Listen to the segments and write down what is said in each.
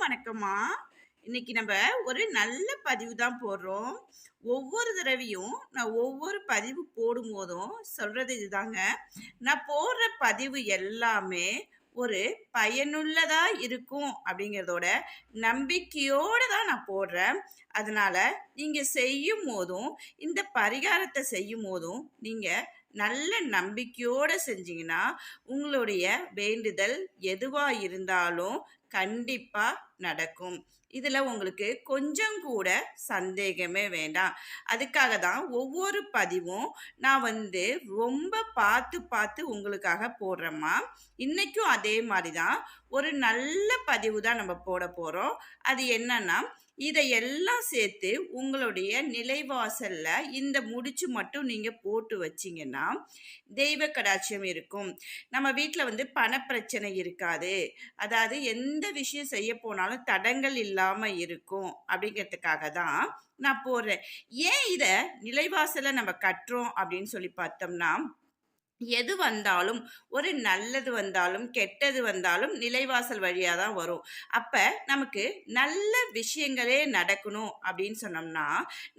வணக்கம்மா. இன்னைக்கு நம்ம ஒரு நல்ல பதிவு தான் போடுறோம். ஒவ்வொரு தடவையும் நான் ஒவ்வொரு பதிவு போடும்போதும் சொல்றது இதுதாங்க. நான் போடுற பதிவு எல்லாமே ஒரு பயனுள்ளதா இருக்கும் அப்படிங்கிறதோட நம்பிக்கையோட தான் நான் போடுறேன். அதனால நீங்க செய்யும்போதும், இந்த பரிகாரத்த செய்யும்போதும், நீங்க நல்ல நம்பிக்கையோட செஞ்சீங்கன்னா, உங்களுடைய வேண்டுதல் எதுவா இருந்தாலும் கண்டிப்பா நடக்கும். இதுல உங்களுக்கு கொஞ்சம் கூட சந்தேகமே வேண்டாம். அதுக்காக தான் ஒவ்வொரு பதிவும் நான் ரொம்ப பார்த்து பார்த்து உங்களுக்காக போடுறேம்மா. இன்னைக்கும் அதே மாரி தான் ஒரு நல்ல பதிவு தான் நம்ம போடப் போறோம். அது என்னன்னா, இதையெல்லாம் சேர்த்து உங்களுடைய நிலைவாசல்ல இந்த முடிச்சு மட்டும் நீங்க போட்டு வச்சீங்கன்னா, தெய்வ கடாட்சியம் இருக்கும். நம்ம வீட்ல பணப்பிரச்சனை இருக்காது. அதாவது எந்த விஷயம் செய்ய போனாலும் தடங்கல் இல்லாம இருக்கும் அப்படிங்கிறதுக்காக தான் நான் போடுறேன். ஏன் இத நிலைவாசல்ல நம்ம கட்டுறோம் அப்படின்னு சொல்லி பார்த்தோம்னா, எது வந்தாலும் ஒரு நல்லது வந்தாலும், கெட்டது வந்தாலும் நிலைவாசல் வழியா தான் வரும். அப்ப நமக்கு நல்ல விஷயங்களே நடக்கணும் அப்படின்னு சொன்னோம்னா,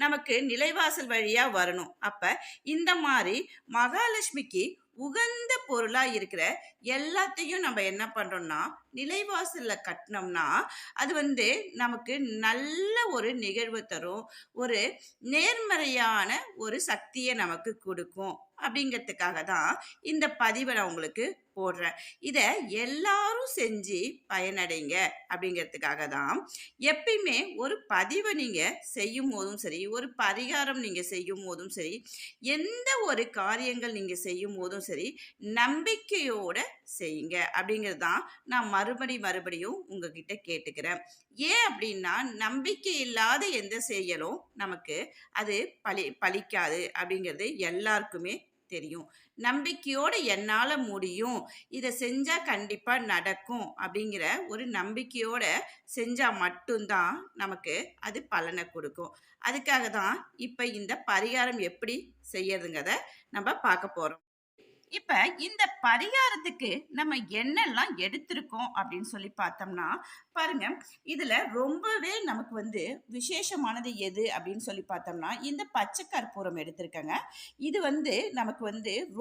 நமக்கு நிலைவாசல் வழியா வரணும். அப்ப இந்த மாரி மகாலட்சுமிக்கு உகந்த பொருளா இருக்கிற எல்லாத்தையும் நம்ம என்ன பண்றோம்னா, நிலைவாசல்ல கட்டுனோம்னா, அது நமக்கு நல்ல ஒரு நிகழ்வு தரும். ஒரு நேர்மறையான ஒரு சக்திய நமக்கு குடுக்கும். அப்படிங்கிறதுக்காக தான் இந்த பதிவ நான் உங்களுக்கு போடுறேன். இத எல்லாரும் செஞ்சு பயனடைங்க அப்படிங்கிறதுக்காக தான். எப்பயுமே ஒரு பதிவ நீங்க செய்யும்போதும் சரி, ஒரு பரிகாரம் நீங்க செய்யும்போதும் சரி, எந்த ஒரு காரியங்கள் நீங்க செய்யும்போதும் சரி, நம்பிக்கையோட செய்யுங்க அப்படிங்கிறது தான் நான் மறுபடியும் உங்ககிட்ட கேட்டுக்கிறேன். ஏன் அப்படின்னா, நம்பிக்கை இல்லாத எந்த செயலும் நமக்கு அது பலிக்காது அப்படிங்கிறது எல்லாருக்குமே தெரியும். நம்பிக்கையோட என்னால முடியும். இத செஞ்சா கண்டிப்பா நடக்கும் அப்படிங்கிற ஒரு நம்பிக்கையோட செஞ்சா மட்டும் தான் நமக்கு அது பலன குடுக்கும். அதுக்காக தான் இப்ப இந்த பரிகாரம் எப்படி செய்யறதுங்கிறத நம்ம பார்க்க போறோம். இப்ப இந்த பரிகாரத்துக்கு நம்ம என்னெல்லாம் எடுத்திருக்கோம் அப்படின்னு சொல்லி பார்த்தோம்னா, பாருங்க, இதுல ரொம்பவே நமக்கு விசேஷமானது எது அப்படின்னு சொல்லி பார்த்தோம்னா, இந்த பச்சை கற்பூரம் எடுத்திருக்கேங்க. இது நமக்கு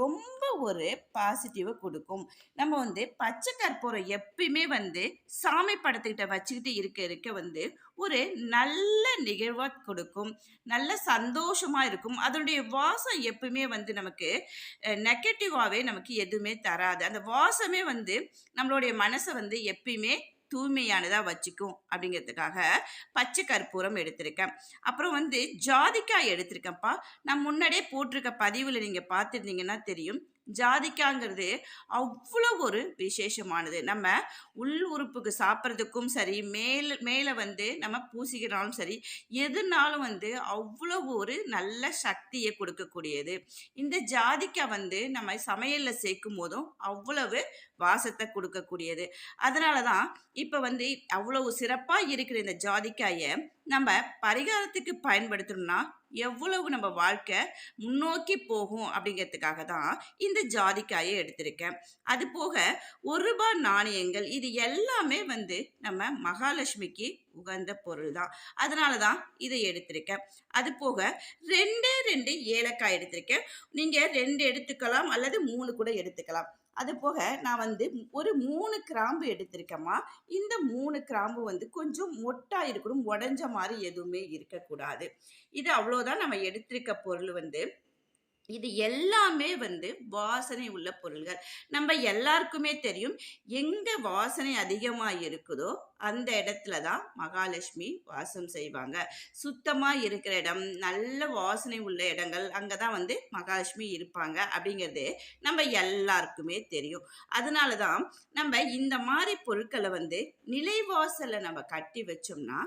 ரொம்ப ஒரு பாசிட்டிவ குடுக்கும். நம்ம பச்சை கற்பூரம் எப்பயுமே சாமி படத்துக்கிட்ட வச்சுக்கிட்டு இருக்க ஒரு நல்ல நிகழ்வா கொடுக்கும். நல்ல சந்தோஷமா இருக்கும். அதனுடைய வாசம் எப்பவுமே நமக்கு நெகட்டிவாவே நமக்கு எதுவுமே தராது. அந்த வாசமே நம்மளுடைய மனச எப்பயுமே தூய்மையானதா வச்சுக்கும் அப்படிங்கிறதுக்காக பச்சை கற்பூரம் எடுத்திருக்கேன். அப்புறம் ஜாதிக்காய் எடுத்திருக்கேன்ப்பா. நான் முன்னாடியே போட்டிருக்க பதிவுல நீங்க பார்த்திருந்தீங்கன்னா தெரியும். ஜாதிக்காங்கிறது அவ்வளோ ஒரு விசேஷமானது. நம்ம உள் உறுப்புக்கு சாப்பிட்றதுக்கும் சரி, மேல நம்ம பூசிக்கிறாலும் சரி, எதுனாலும் அவ்வளவு ஒரு நல்ல சக்திய கொடுக்கக்கூடியது. இந்த ஜாதிக்காய் நம்ம சமையல்ல சேர்க்கும்போதும் அவ்வளவு வாசத்த குடுக்கக்கூடியது. அதனால தான் இப்ப அவ்வளவு சிறப்பா இருக்கிற இந்த ஜாதிக்காய நம்ம பரிகாரத்துக்கு பயன்படுத்தணும்னா, எவ்வளவு நம்ம வாழ்க்கை முன்னோக்கி போகும் அப்படிங்கிறதுக்காக தான் இந்த ஜாதிக்காய எடுத்திருக்கேன். அதுபோக ரூ. 1 நாணயங்கள் இது எல்லாமே நம்ம மகாலட்சுமிக்கு உகந்த பொருள் தான். அதனால தான் இதை எடுத்திருக்கேன். அதுபோக 2 ஏலக்காய் எடுத்திருக்கேன். நீங்க 2 எடுத்துக்கலாம் அல்லது 3 கூட எடுத்துக்கலாம். அதுபோக நான் ஒரு 3 கிராம்பு எடுத்திருக்கேன்மா. இந்த 3 கிராம்பு கொஞ்சம் மொட்டா இருக்கணும். உடைஞ்ச மாரி எதுவுமே இருக்கக்கூடாது. இது அவ்வளோதான் நம்ம எடுத்திருக்க பொருள் இது எல்லாமே வாசனை உள்ள பொருள்கள். நம்ம எல்லாருக்குமே தெரியும். எங்க வாசனை அதிகமா இருக்குதோ, அந்த இடத்துல தான் மகாலட்சுமி வாசம் செய்வாங்க. சுத்தமா இருக்கிற இடம், நல்ல வாசனை உள்ள இடங்கள், அங்க தான் மகாலட்சுமி இருப்பாங்க அப்படிங்கிறது நம்ம எல்லாருக்குமே தெரியும். அதனால தான் நம்ம இந்த மாரி பொருட்கள நிலைவாசல்ல நம்ம கட்டி வச்சோம்னா,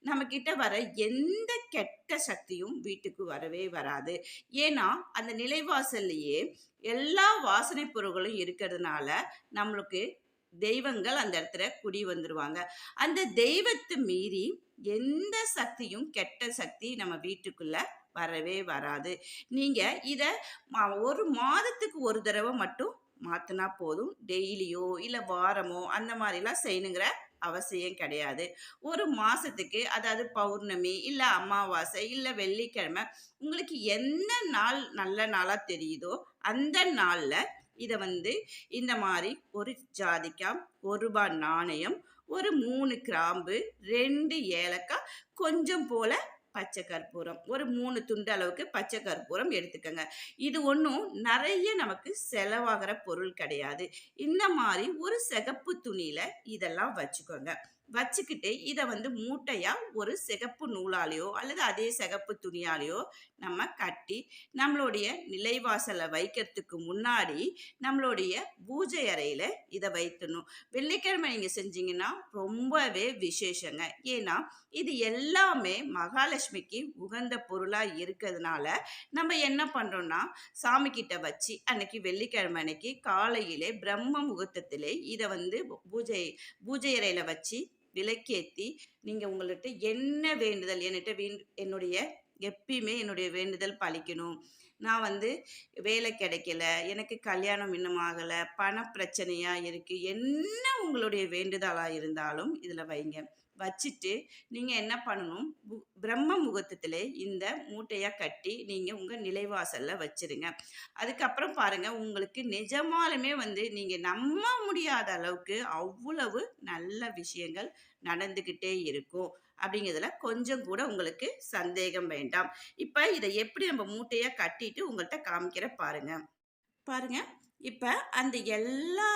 நம்ம கிட்ட வர எந்த கெட்ட சக்தியும் வீட்டுக்கு வரவே வராது. ஏன்னா, அந்த நிலைவாசல்லையே எல்லா வாசனை பொருட்களும் இருக்கிறதுனால, நம்மளுக்கு தெய்வங்கள் அந்த இடத்துல குடி வந்துருவாங்க. அந்த தெய்வத்த மீறி எந்த சக்தியும், கெட்ட சக்தி நம்ம வீட்டுக்குள்ள வரவே வராது. நீங்க இத 1 மாதத்துக்கு ஒரு தடவ மட்டும் மாத்துனா போதும். டெய்லியோ, இல்ல வாரமோ அந்த மாரிலாம் செய்யணுங்கிற அவசியம் கிடையாது. ஒரு மாசத்துக்கு அதாவது பௌர்ணமி, இல்ல அமாவாசை, இல்ல வெள்ளிக்கிழமை உங்களுக்கு எந்த நாள் நல்ல நாளா தெரியுதோ, அந்த நாள்ல இத வந்து இந்த மாரி ஒரு ஜாதிக்காய், ரூ. 1 நாணயம், ஒரு 3 கிராம்பு, 2 ஏலக்காய், கொஞ்சம் போல பச்சை கற்பூரம். ஒரு 3 துண்டு அளவுக்கு பச்சை கற்பூரம் எடுத்துக்கங்க. இது ஒண்ணும் நெறைய நமக்கு செலவாகுற பொருள் கிடையாது. இந்த மாரி ஒரு சிகப்பு துணியில இதெல்லாம் வச்சுக்கோங்க. வச்சுக்கிட்டு இத வந்து மூட்டையா ஒரு சிகப்பு நூலாலயோ, அல்லது அதே சிகப்பு துணியாலயோ நம்ம கட்டி, நம்மளுடைய நிலைவாசல்ல வைக்கிறதுக்கு முன்னாடி, நம்மளுடைய பூஜை அறையில இத வைத்துடணும். வெள்ளிக்கிழமை நீங்க செஞ்சீங்கன்னா, ரொம்பவே விசேஷங்க. ஏன்னா, இது எல்லாமே மகாலட்சுமிக்கு உகந்த பொருளா இருக்கிறதுனால, நம்ம என்ன பண்றோம்னா, சாமி கிட்ட வச்சு, அன்னைக்கு வெள்ளிக்கிழமை அன்னைக்கு காலையிலே பிரம்ம முகூர்த்தத்திலே இத வந்து பூஜை பூஜை அறையில வச்சு, விளக்கேத்தி, நீங்க உங்கள்ட்ட என்ன வேண்டுதல் என்னுடைய எப்பயுமே என்னுடைய வேண்டுதல் பலிக்கணும். நான் வந்து வேலை கிடைக்கல, எனக்கு கல்யாணம் இன்னும் ஆகல, பண பிரச்சனையா இருக்கு. என்ன உங்களுடைய வேண்டுதலா இருந்தாலும் இதுல வைங்க. வச்சுட்டு நீங்க என்ன பண்ணணும், பிரம்ம முகூர்த்தத்திலே இந்த மூட்டையா கட்டி நீங்க உங்க நிலைவாசல்ல வச்சிருங்க. அதுக்கப்புறம் பாருங்க, உங்களுக்கு நிஜமாலுமே வந்து நீங்க நம்ப முடியாத அளவுக்கு அவ்வளவு நல்ல விஷயங்கள் நடந்துகிட்டே இருக்கும். அப்படிங்கிறதுல கொஞ்சம் கூட உங்களுக்கு சந்தேகம் வேண்டாம். இப்ப இத எப்படி நம்ம மூட்டையா கட்டிட்டு உங்கள்ட்ட காமிக்கிறேன் பாருங்க. பாருங்க. இப்ப அந்த எல்லா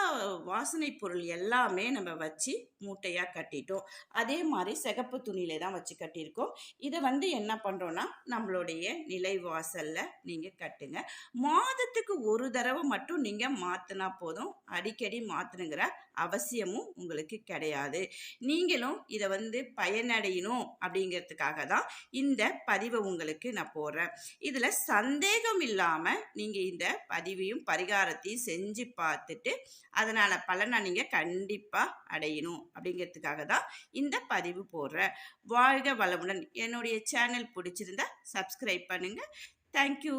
வாசனை பொருள் எல்லாமே நம்ம வச்சு மூட்டையா கட்டிட்டோம். அதே மாரி சிகப்பு துணியில தான் வச்சு கட்டியிருக்கோம். இத வந்து என்ன பண்றோம்னா, நம்மளுடைய நிலைவாசல்ல நீங்க கட்டுங்க. மாதத்துக்கு ஒரு தடவ மட்டும் நீங்க மாத்துனா போதும். அடிக்கடி மாத்தணுங்கிற அவசியமும் உங்களுக்கு கிடையாது. நீங்களும் இத வந்து பயனடையணும் அப்படிங்கிறதுக்காக தான் இந்த பதிவ உங்களுக்கு நான் போடுறேன். இதுல சந்தேகம் இல்லாம நீங்க இந்த பதிவையும் பரிகாரத்தையும் செஞ்சு பார்த்துட்டு அதனால பலனை நீங்க கண்டிப்பா அடையணும் அப்படிங்கிறதுக்காக தான் இந்த பதிவு போடுறேன். வாழ்க வளமுடன். என்னுடைய சேனல் பிடிச்சிருந்தா சப்ஸ்கிரைப் பண்ணுங்க. தேங்க்யூ.